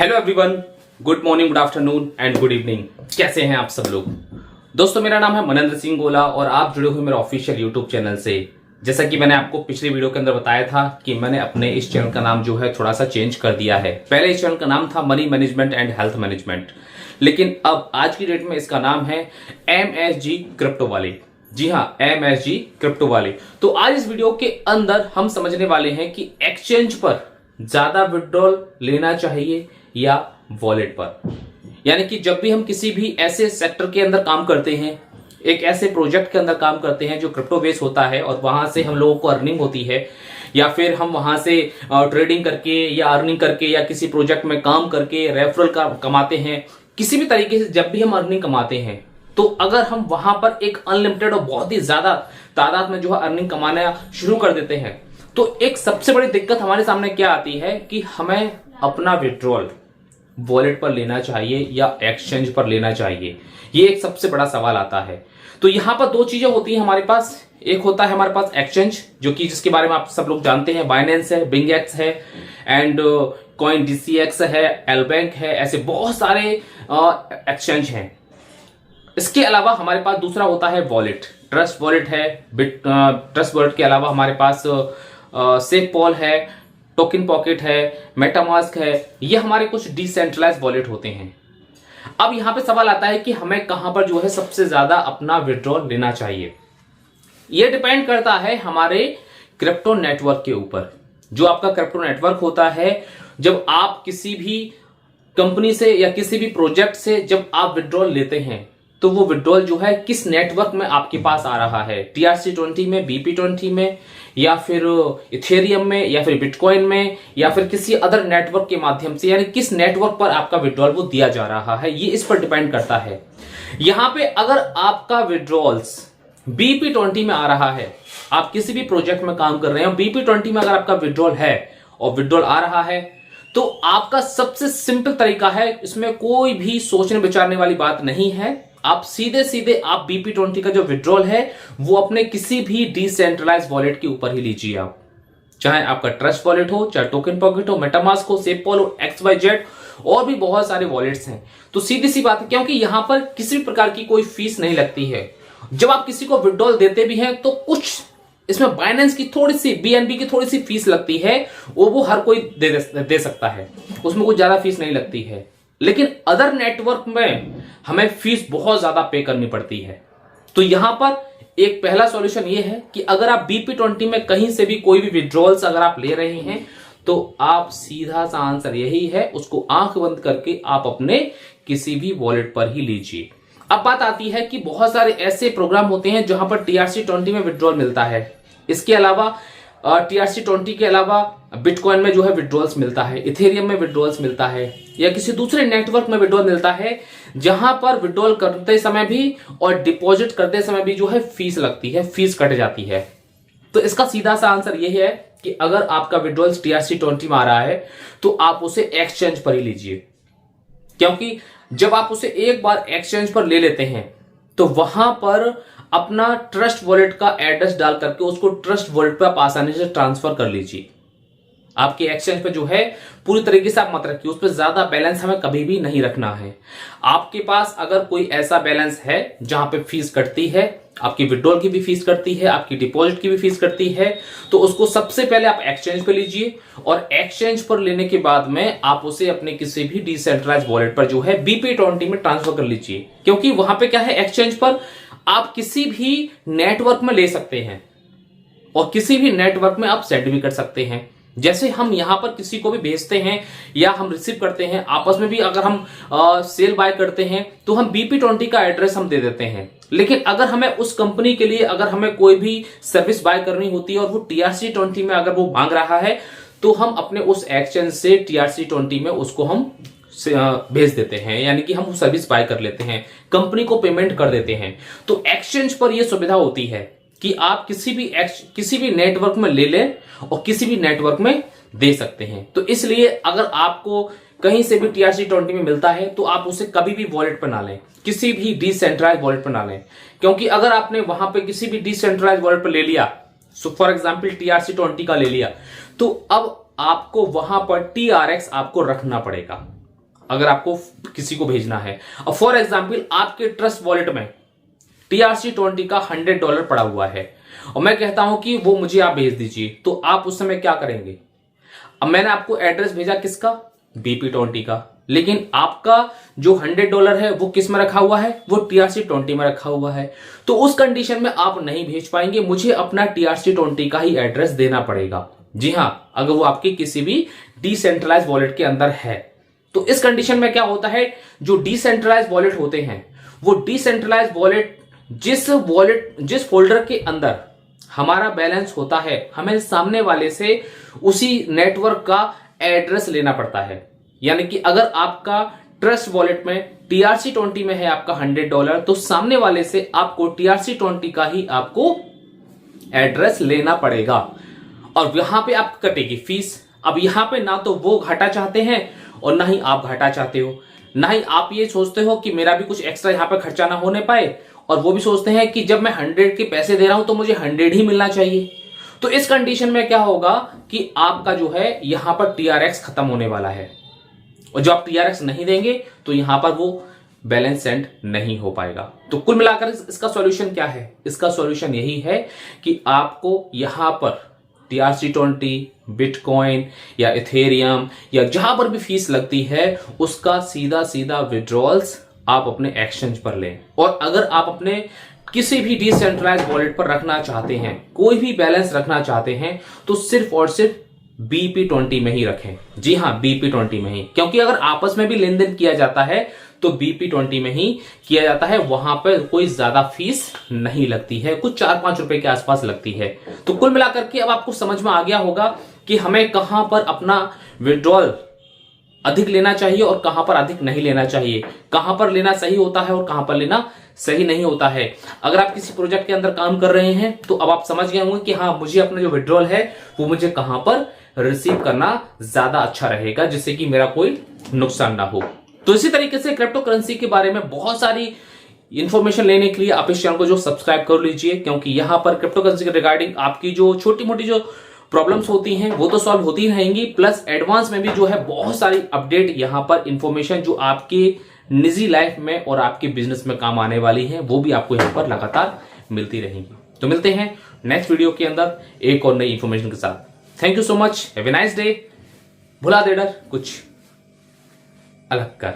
Hello everyone, good morning, good afternoon and good evening. कैसे हैं आप सब लोग? दोस्तों, मेरा नाम है मनेंद्र सिंह गोला और आप जुड़े हुए मेरे ऑफिशियल यूट्यूब चैनल से। जैसा कि मैंने आपको पिछली वीडियो के अंदर बताया था कि मैंने अपने इस चैनल का नाम जो है थोड़ा सा चेंज कर दिया है। पहले इस चैनल का नाम था money management and health management, लेकिन अब आज की डेट में इसका नाम है MSG क्रिप्टो वाले। जी हाँ, MSG क्रिप्टो वाले। तो आज इस वीडियो के अंदर हम समझने वाले हैं कि एक्सचेंज पर ज्यादा विड्रॉल लेना चाहिए या वॉलेट पर। यानी कि जब भी हम किसी भी ऐसे सेक्टर के अंदर काम करते हैं, एक ऐसे प्रोजेक्ट के अंदर काम करते हैं जो क्रिप्टो बेस होता है और वहां से हम लोगों को अर्निंग होती है, या फिर हम वहां से ट्रेडिंग करके या अर्निंग करके या किसी प्रोजेक्ट में काम करके रेफरल का कमाते हैं, किसी भी तरीके से जब भी हम अर्निंग कमाते हैं, तो अगर हम वहां पर एक अनलिमिटेड और बहुत ही ज्यादा तादाद में जो है अर्निंग कमाना शुरू कर देते हैं, तो एक सबसे बड़ी दिक्कत हमारे सामने क्या आती है कि हमें अपना विड्रॉल वॉलेट पर लेना चाहिए या एक्सचेंज पर लेना चाहिए। ये एक सबसे बड़ा सवाल आता है। तो यहां पर दो चीजें होती हैं हमारे पास। एक होता है हमारे पास एक्सचेंज, जो कि जिसके बारे में आप सब लोग जानते हैं, बाइनेंस है, बिंगएक्स है एंड कॉइन DCX है, एलबैंक है, ऐसे बहुत सारे एक्सचेंज हैं। इसके अलावा हमारे पास दूसरा होता है वॉलेट, ट्रस्ट वॉलेट है। ट्रस्ट वॉलेट के अलावा हमारे पास सेफपॉल है, टोकन पॉकेट है, मेटामास्क है। ये हमारे कुछ डिसेंट्रलाइज वॉलेट होते हैं। अब यहां पे सवाल आता है कि हमें कहां पर जो है सबसे ज्यादा अपना विड्रॉल लेना चाहिए। यह डिपेंड करता है हमारे क्रिप्टो नेटवर्क के ऊपर। जो आपका क्रिप्टो नेटवर्क होता है, जब आप किसी भी कंपनी से या किसी भी प्रोजेक्ट से जब आप विड्रॉल लेते हैं, तो वो विड्रॉल जो है किस नेटवर्क में आपके पास आ रहा है, TRC20 में, BP20 में, या फिर इथेरियम में, या फिर बिटकॉइन में, या फिर किसी अदर नेटवर्क के माध्यम से, यानी किस नेटवर्क पर आपका विड्रॉल वो दिया जा रहा है, ये इस पर डिपेंड करता है। यहां पे अगर आपका विड्रॉल्स BP20 में आ रहा है, आप किसी भी प्रोजेक्ट में काम कर रहे हैं, BP20 में अगर आपका विड्रॉल है और विड्रॉल आ रहा है, तो आपका सबसे सिंपल तरीका है, इसमें कोई भी सोचने विचारने वाली बात नहीं है। आप सीधे सीधे आप BP20 का जो विड्रॉल है वो अपने किसी भी डिसेंट्रलाइज वॉलेट के ऊपर ही लीजिए। आप चाहे आपका ट्रस्ट वॉलेट हो, चाहे टोकन पॉकेट हो, मेटामास्क हो, सेफपॉल हो, XYZ और भी बहुत सारे वॉलेट्स हैं। तो सीधी सी बात है, क्योंकि यहां पर किसी भी प्रकार की कोई फीस नहीं लगती है। जब आप किसी को विड्रॉल देते भी हैं तो कुछ इसमें बाइनेंस की थोड़ी सी, BNB की थोड़ी सी फीस लगती है, वो हर कोई दे सकता है, उसमें कुछ ज्यादा फीस नहीं लगती है। लेकिन अदर नेटवर्क में हमें फीस बहुत ज्यादा पे करनी पड़ती है। तो यहां पर एक पहला सॉल्यूशन ये है कि अगर आप BP20 में कहीं से भी कोई भी विड्रॉल्स अगर आप ले रहे हैं, तो आप सीधा सा आंसर यही है, उसको आंख बंद करके आप अपने किसी भी वॉलेट पर ही लीजिए। अब बात आती है कि बहुत सारे ऐसे प्रोग्राम होते हैं जहां पर TRC20 में विड्रॉल मिलता है। इसके अलावा TRC20 के अलावा बिटकॉइन में जो है विड्रॉल्स मिलता है, इथेरियम में विड्रॉल्स मिलता है, या किसी दूसरे नेटवर्क में विड्रॉल मिलता है, जहां पर विड्रॉल करते समय भी और डिपॉजिट करते समय भी जो है फीस लगती है, फीस कट जाती है। तो इसका सीधा सा आंसर यह है कि अगर आपका विड्रॉल TRC20 में आ रहा है तो आप उसे एक्सचेंज पर ही लीजिए। क्योंकि जब आप उसे एक बार एक्सचेंज पर ले लेते हैं, तो वहां पर अपना ट्रस्ट वॉलेट का एड्रेस डाल करके उसको ट्रस्ट वॉलेट पर आप आसानी से ट्रांसफर कर लीजिए। आपके एक्सचेंज पे जो है पूरी तरीके से आप मत रखिए, उस पर ज्यादा बैलेंस हमें कभी भी नहीं रखना है। आपके पास अगर कोई ऐसा बैलेंस है जहां पे फीस कटती है, आपकी विड्रॉल की भी फीस कटती है, आपकी डिपॉजिट की भी फीस कटती है, तो उसको सबसे पहले आप एक्सचेंज पे लीजिए और एक्सचेंज पर लेने के बाद में आप उसे अपने किसी भी डिसेंट्रलाइज वॉलेट पर जो है BP20 में ट्रांसफर कर लीजिए। क्योंकि वहां पे क्या है, एक्सचेंज पर आप किसी भी नेटवर्क में ले सकते हैं और किसी भी नेटवर्क में आप सेंड भी कर सकते हैं। जैसे हम यहां पर किसी को भी भेजते हैं या हम रिसीव करते हैं, आपस में भी अगर हम सेल बाय करते हैं तो हम BP20 का एड्रेस हम दे देते हैं। लेकिन अगर हमें उस कंपनी के लिए अगर हमें कोई भी सर्विस बाय करनी होती है और वो TRC20 में अगर वो मांग रहा है, तो हम अपने उस एक्सचेंज से TRC20 में उसको हम भेज देते हैं, यानी कि हम वो सर्विस बाय कर लेते हैं, कंपनी को पेमेंट कर देते हैं। तो एक्सचेंज पर यह सुविधा होती है कि आप किसी भी नेटवर्क में ले लें और किसी भी नेटवर्क में दे सकते हैं। तो इसलिए अगर आपको कहीं से भी TRC20 में मिलता है तो आप उसे कभी भी वॉलेट पर ना लें, किसी भी डिसेंट्रलाइज वॉलेट पर ना लें। क्योंकि अगर आपने वहां पे किसी भी डिसेंट्रलाइज वॉलेट पर ले लिया, सो फॉर एग्जांपल TRC20 का ले लिया, तो अब आपको वहां पर TRX आपको रखना पड़ेगा। अगर आपको किसी को भेजना है। अब फॉर एग्जाम्पल आपके ट्रस्ट वॉलेट में TRC20 का $100 पड़ा हुआ है और मैं कहता हूं कि वो मुझे आप भेज दीजिए, तो आप उस समय क्या करेंगे? अब मैंने आपको एड्रेस भेजा किसका? BP20 का, लेकिन आपका जो $100 है वो किस में रखा हुआ है? वो TRC20 में रखा हुआ है। तो उस कंडीशन में आप नहीं भेज पाएंगे, मुझे अपना TRC20 का ही एड्रेस देना पड़ेगा। जी हां, अगर वो आपके किसी भी डिसेंट्रलाइज वॉलेट के अंदर है। तो इस कंडीशन में क्या होता है, जो डिसेंट्रलाइज वॉलेट होते हैं वो डिसेंट्रलाइज वॉलेट जिस फोल्डर के अंदर हमारा बैलेंस होता है, हमें सामने वाले से उसी नेटवर्क का एड्रेस लेना पड़ता है। यानी कि अगर आपका ट्रस्ट वॉलेट में TRC20 में है आपका $100, तो सामने वाले से आपको TRC20 का ही आपको एड्रेस लेना पड़ेगा और यहां पे आपको कटेगी फीस। अब यहां पे ना तो वो घाटा चाहते हैं और ना ही आप घाटा चाहते हो, ना ही आप ये सोचते हो कि मेरा भी कुछ एक्स्ट्रा यहां पे खर्चा ना होने पाए, और वो भी सोचते हैं कि जब मैं 100 के पैसे दे रहा हूं तो मुझे 100 ही मिलना चाहिए। तो इस कंडीशन में क्या होगा कि आपका जो है यहां पर TRX खत्म होने वाला है और जब आप TRX नहीं देंगे तो यहां पर वो बैलेंस सेंड नहीं हो पाएगा। तो कुल मिलाकर इसका सॉल्यूशन क्या है? इसका सॉल्यूशन यही है कि आपको यहां पर TRC20, बिटकॉइन या इथेरियम या जहां पर भी फीस लगती है उसका सीधा सीधा विड्रॉल्स आप अपने एक्सचेंज पर लें। और अगर आप अपने किसी भी डिसेंट्रलाइज वॉलेट पर रखना चाहते हैं, कोई भी बैलेंस रखना चाहते हैं, तो सिर्फ और सिर्फ BP20 में ही रखें। जी हां, BP20 में ही, क्योंकि अगर आपस में भी लेन देन किया जाता है तो BP20 में ही किया जाता है। वहां पर कोई ज्यादा फीस नहीं लगती है, कुछ 4-5 रुपए के आसपास लगती है। तो कुल मिलाकर के अब आपको समझ में आ गया होगा कि हमें कहां पर अपना विड्रॉल अधिक लेना चाहिए और कहां पर अधिक नहीं लेना चाहिए, कहां पर लेना सही होता है और कहां पर लेना सही नहीं होता है। अगर आप किसी प्रोजेक्ट के अंदर काम कर रहे हैं तो अब आप समझ गए होंगे कि हाँ, मुझे अपना जो विड्रॉल है वो मुझे कहां पर रिसीव करना ज्यादा अच्छा रहेगा, जिससे कि मेरा कोई नुकसान ना हो। तो इसी तरीके से क्रिप्टो करेंसी के बारे में बहुत सारी इंफॉर्मेशन लेने के लिए आप इस चैनल को जो सब्सक्राइब कर लीजिए, क्योंकि यहां पर क्रिप्टो करेंसी के रिगार्डिंग आपकी जो छोटी मोटी जो प्रॉब्लम्स होती हैं वो तो सॉल्व होती रहेंगी, प्लस एडवांस में भी जो है बहुत सारी अपडेट यहां पर इंफॉर्मेशन जो आपके निजी लाइफ में और आपके बिजनेस में काम आने वाली है वो भी आपको यहां पर लगातार मिलती रहेंगी। तो मिलते हैं नेक्स्ट वीडियो के अंदर एक और नई इंफॉर्मेशन के साथ। Thank you so much, have a nice day. भुला दे डर, कुछ अलग कर।